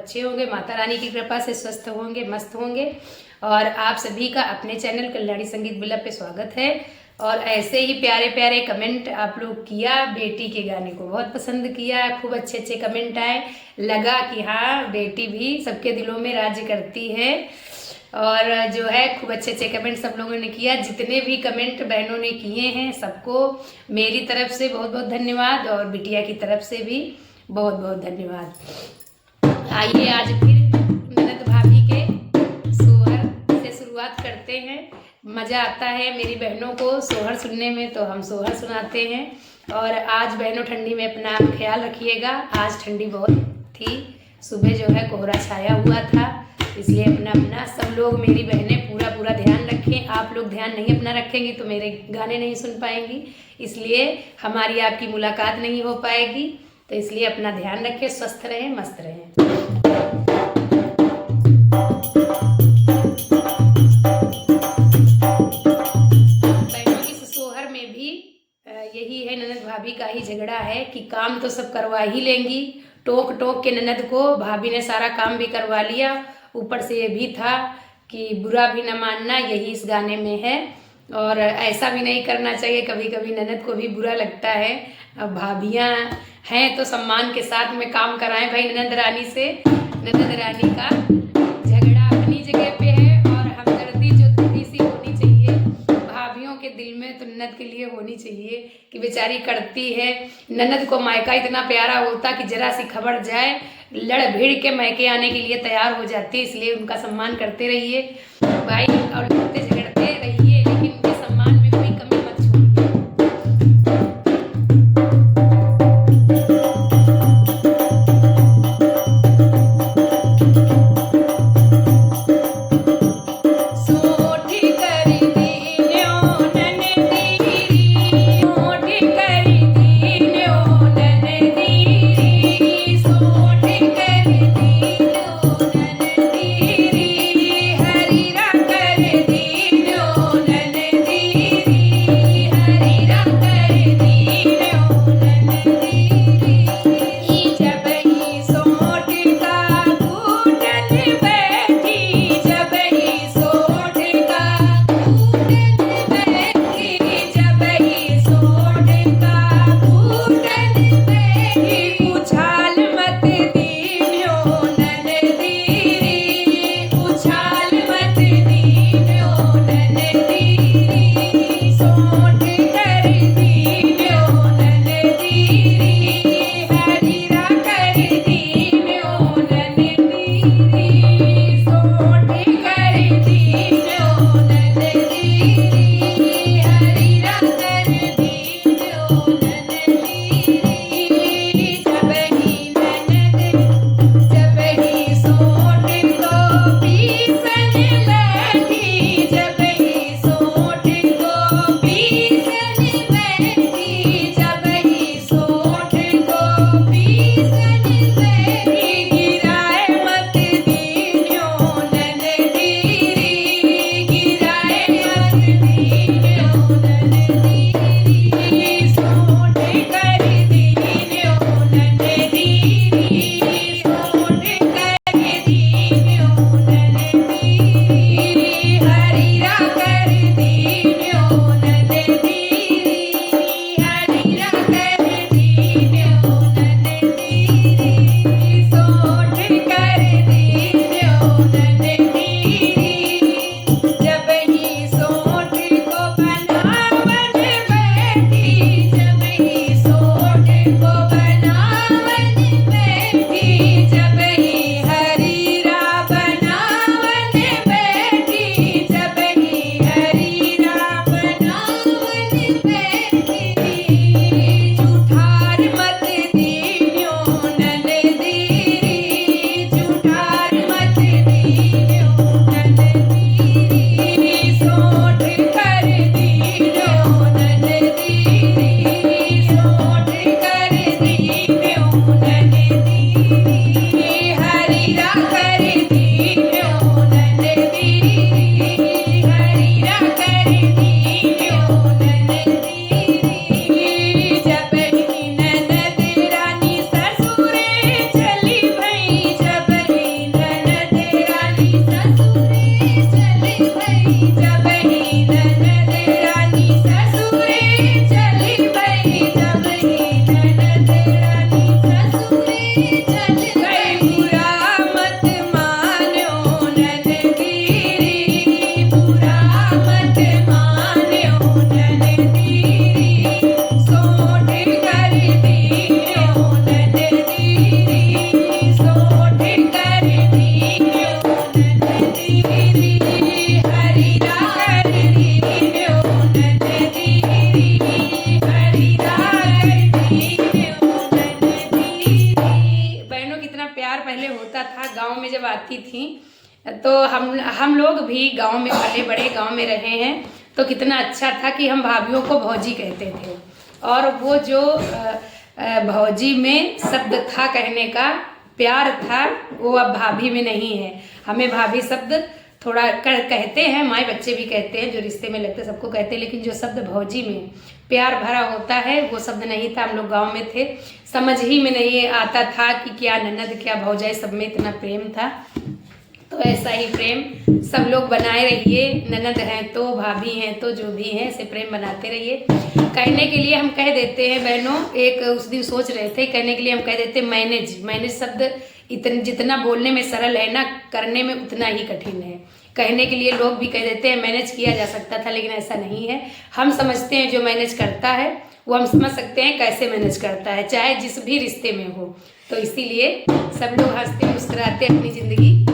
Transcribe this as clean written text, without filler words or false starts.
अच्छे होंगे, माता रानी की कृपा से स्वस्थ होंगे, मस्त होंगे। और आप सभी का अपने चैनल कल्याणी संगीत विलय पे स्वागत है। और ऐसे ही प्यारे प्यारे कमेंट आप लोग किया, बेटी के गाने को बहुत पसंद किया, खूब अच्छे अच्छे कमेंट आए, लगा कि हाँ बेटी भी सबके दिलों में राज्य करती है। और जो है खूब अच्छे अच्छे कमेंट सब लोगों ने किया, जितने भी कमेंट बहनों ने किए हैं सबको मेरी तरफ से बहुत बहुत धन्यवाद और बिटिया की तरफ से भी बहुत बहुत धन्यवाद। आइए आज फिर ननद भाभी के सोहर से शुरुआत करते हैं। मज़ा आता है मेरी बहनों को सोहर सुनने में, तो हम सोहर सुनाते हैं। और आज बहनों ठंडी में अपना ख्याल रखिएगा। आज ठंडी बहुत थी, सुबह जो है कोहरा छाया हुआ था, इसलिए अपना सब लोग मेरी बहनें पूरा ध्यान रखें। आप लोग ध्यान नहीं अपना रखेंगी तो मेरे गाने नहीं सुन पाएंगी, इसलिए हमारी आपकी मुलाकात नहीं हो पाएगी। तो इसलिए अपना ध्यान रखें, स्वस्थ रहें, मस्त रहें। बहनों इस सोहर में भी यही है, ननद भाभी का ही झगड़ा है कि काम तो सब करवा ही लेंगी, टोक टोक के ननद को भाभी ने सारा काम भी करवा लिया, ऊपर से ये भी था कि बुरा भी न मानना, यही इस गाने में है। और ऐसा भी नहीं करना चाहिए, कभी कभी ननद को भी बुरा लगता है। अब भाभियाँ हैं तो सम्मान के साथ में काम कराएं भाई ननद रानी से। ननद रानी का झगड़ा अपनी जगह पे है और हमदर्दी जो थोड़ी सी होनी चाहिए भाभियों के दिल में, तो ननद के लिए होनी चाहिए कि बेचारी करती है। ननद को मायका इतना प्यारा होता कि जरा सी खबर जाए लड़ भिड़ के मायके आने के लिए तैयार हो जाती है, इसलिए उनका सम्मान करते रहिए भाई, और लड़ते झगड़ते रहिए, लेकिन उनके सम्मान में कोई कमी मत छोड़िए। पहले होता था गांव में जब आती थी तो हम लोग भी गांव में पले बड़े गांव में रहे हैं तो कितना अच्छा था कि हम भाभीयों को भौजी कहते थे। और वो जो भौजी में शब्द था कहने का, प्यार था, वो अब भाभी में नहीं है। हमें भाभी शब्द थोड़ा कहते हैं, माए बच्चे भी कहते हैं, जो रिश्ते में लगते सबको कहते हैं, लेकिन जो शब्द भौजी में प्यार भरा होता है वो शब्द नहीं था। हम लोग गांव में थे, समझ ही में नहीं आता था कि क्या ननद क्या भौजाई, सब में इतना प्रेम था। तो ऐसा ही प्रेम सब लोग बनाए रहिए, ननद हैं तो, भाभी हैं तो, जो भी हैं ऐसे प्रेम बनाते रहिए। कहने के लिए हम कह देते हैं बहनों, एक उस दिन सोच रहे थे, कहने के लिए हम कह देते हैं मैनेज शब्द जितना बोलने में सरल है ना, करने में उतना ही कठिन है। कहने के लिए लोग भी कह देते हैं मैनेज किया जा सकता था, लेकिन ऐसा नहीं है। हम समझते हैं जो मैनेज करता है वो हम समझ सकते हैं कैसे मैनेज करता है, चाहे जिस भी रिश्ते में हो। तो इसीलिए सब लोग हंसते मुस्कुराते अपनी ज़िंदगी